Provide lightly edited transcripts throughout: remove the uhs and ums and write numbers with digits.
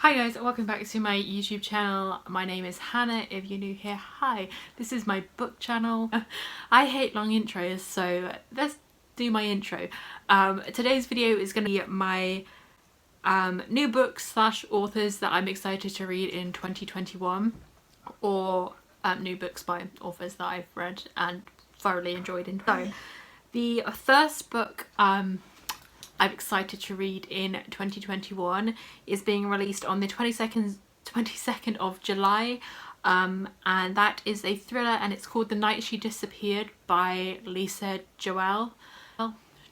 Hi guys, welcome back to my YouTube channel. My name is Hannah. If you're new here, hi. This is my book channel. I hate long intros, so let's do my intro. Today's video is going to be my new books / authors that I'm excited to read in 2021, or new books by authors that I've read and thoroughly enjoyed. So the first book I'm excited to read in 2021 is being released on the 22nd of July, and that is a thriller, and it's called The Night She Disappeared by Lisa Joelle.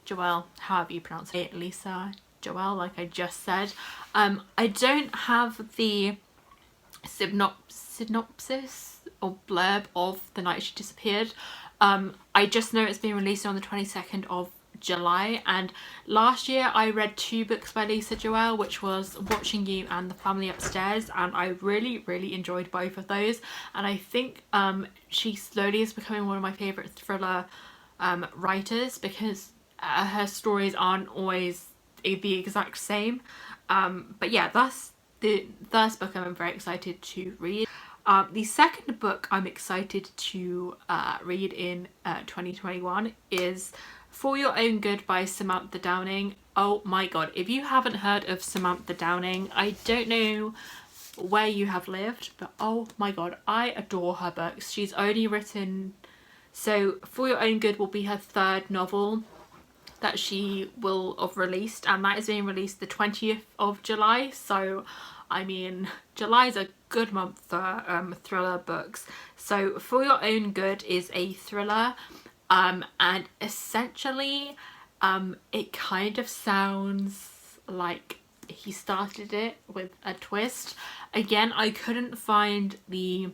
Joelle, however you pronounce it. Lisa Joelle, like I just said. I don't have the synopsis or blurb of The Night She Disappeared. I just know it's being released on the 22nd of July, and last year I read 2 books by Lisa Joelle, which was Watching You and The Family Upstairs, and I really enjoyed both of those, and I think she slowly is becoming one of my favourite thriller writers, because her stories aren't always the exact same. But yeah, that's the first book I'm very excited to read. The second book I'm excited to read in 2021 is For Your Own Good by Samantha Downing. Oh my god, if you haven't heard of Samantha Downing, I don't know where you have lived, but oh my god, I adore her books. She's only written, so For Your Own Good will be her 3rd novel that she will have released, and that is being released the 20th of July, so I mean, July is a good month for thriller books. So For Your Own Good is a thriller, and essentially it kind of sounds like he started it with a twist. Again, I couldn't find the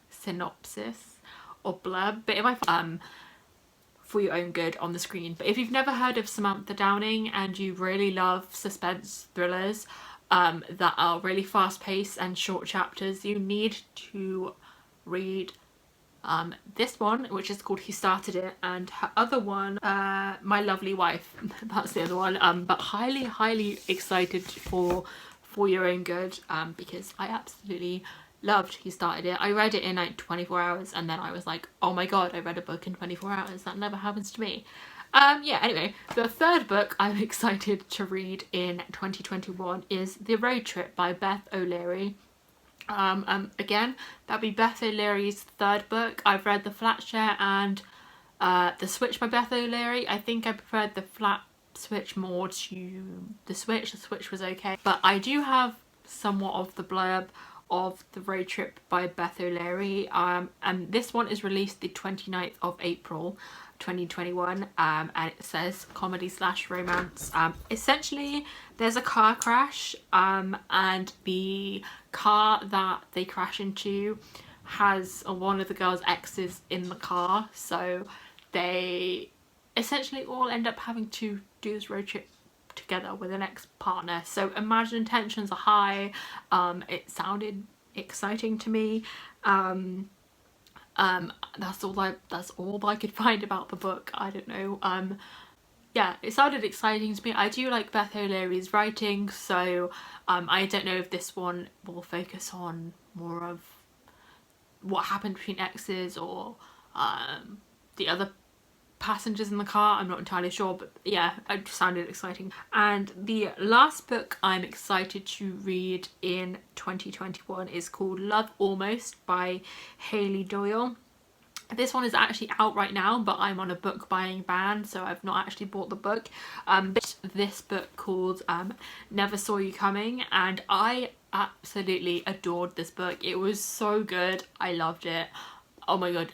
synopsis or blurb, but if I find For Your Own Good on the screen. But if you've never heard of Samantha Downing and you really love suspense thrillers that are really fast-paced and short chapters, you need to read this one, which is called He Started It, and her other one, My Lovely Wife. That's the other one. But highly excited for Your Own Good, because I absolutely loved He Started It. I read it in like 24 hours, and then I was like, oh my god, I read a book in 24 hours. That never happens to me. Yeah, anyway, the third book I'm excited to read in 2021 is The Road Trip by Beth O'Leary. Again, that'd be Beth O'Leary's 3rd book. I've read The Flat Share and The Switch by Beth O'Leary. I think I preferred The Flat Switch more to The Switch. The Switch was okay. But I do have somewhat of the blurb of The Road Trip by Beth O'Leary, and this one is released the 29th of April 2021, and it says comedy / romance. Essentially there's a car crash, and the car that they crash into has one of the girl's exes in the car, so they essentially all end up having to do this road trip together with an ex-partner. So imagine tensions are high. It sounded exciting to me. That's all I could find about the book. I don't know. Yeah, it sounded exciting to me. I do like Beth O'Leary's writing, so I don't know if this one will focus on more of what happened between exes or the other passengers in the car. I'm not entirely sure, but yeah, it just sounded exciting. And the last book I'm excited to read in 2021 is called Love Almost by Hayley Doyle. This one is actually out right now, but I'm on a book buying ban, so I've not actually bought the book. But this book called Never Saw You Coming, and I absolutely adored this book. It was so good. I loved it. Oh my god.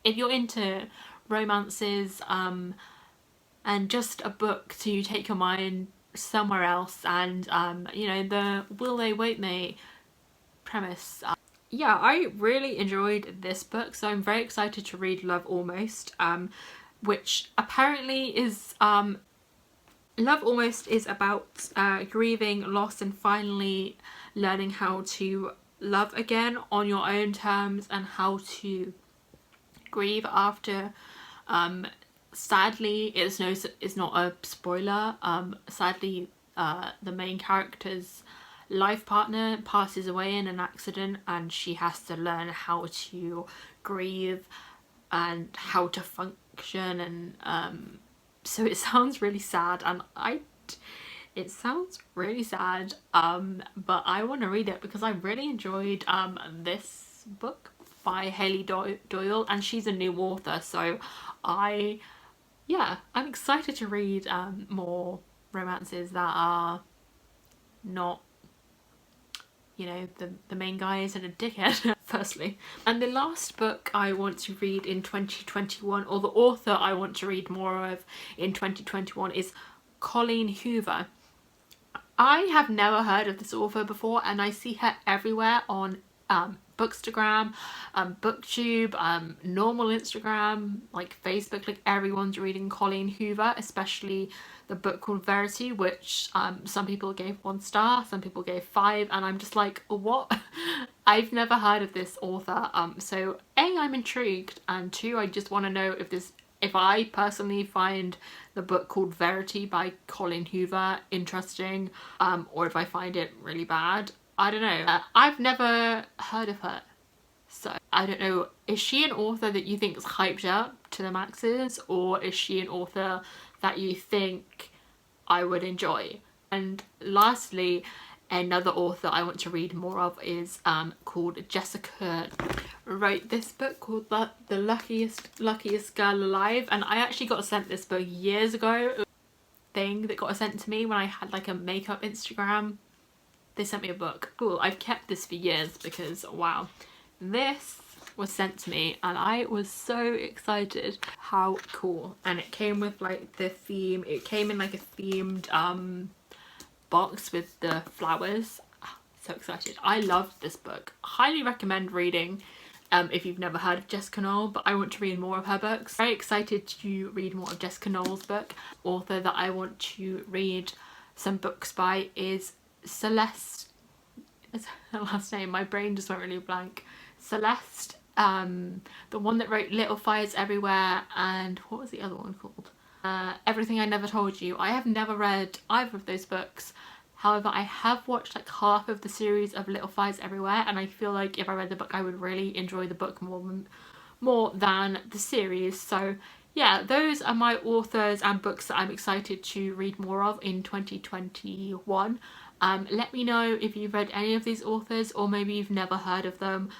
If you're into romances and just a book to take your mind somewhere else, and you know, the will they won't they premise, yeah, I really enjoyed this book, so I'm very excited to read Love Almost, which apparently is Love Almost is about grieving loss and finally learning how to love again on your own terms, and how to grieve after. Sadly, it's not a spoiler. Sadly, the main character's life partner passes away in an accident and she has to learn how to grieve and how to function, and so it sounds really sad, and it sounds really sad, but I want to read it because I really enjoyed this book by Hayley Doyle, and she's a new author, so I'm excited to read more romances that are not, you know, the main guy isn't a dickhead, firstly. And the last book I want to read in 2021, or the author I want to read more of in 2021, is Colleen Hoover. I have never heard of this author before, and I see her everywhere on Bookstagram, Booktube, normal Instagram, like Facebook. Like, everyone's reading Colleen Hoover, especially the book called Verity, which some people gave 1 star, some people gave 5, and I'm just like, what? I've never heard of this author, so A, I'm intrigued, and 2, I just want to know if I personally find the book called Verity by Colleen Hoover interesting, or if I find it really bad. I don't know. I've never heard of her, so I don't know. Is she an author that you think is hyped up to the maxes, or is she an author that you think I would enjoy? And lastly, another author I want to read more of is called Jessica. Wrote this book called The Luckiest Girl Alive, and I actually got sent this book years ago. Thing that got sent to me when I had like a makeup Instagram. They sent me a book. Cool, I've kept this for years because wow, this was sent to me and I was so excited. How cool. And it came with like the theme, it came in like a themed box with the flowers. So excited. I loved this book. Highly recommend reading if you've never heard of Jessica Knoll, but I want to read more of her books. Very excited to read more of Jessica Knoll's book. Author that I want to read some books by is Celeste. Is her last name? My brain just went really blank. Celeste, the one that wrote Little Fires Everywhere, and what was the other one called? Everything I Never Told You. I have never read either of those books. However, I have watched like half of the series of Little Fires Everywhere, and I feel like if I read the book I would really enjoy the book more than the series. So yeah, those are my authors and books that I'm excited to read more of in 2021. Let me know if you've read any of these authors, or maybe you've never heard of them.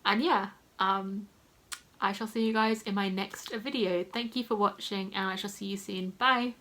And yeah, I shall see you guys in my next video. Thank you for watching, and I shall see you soon. Bye!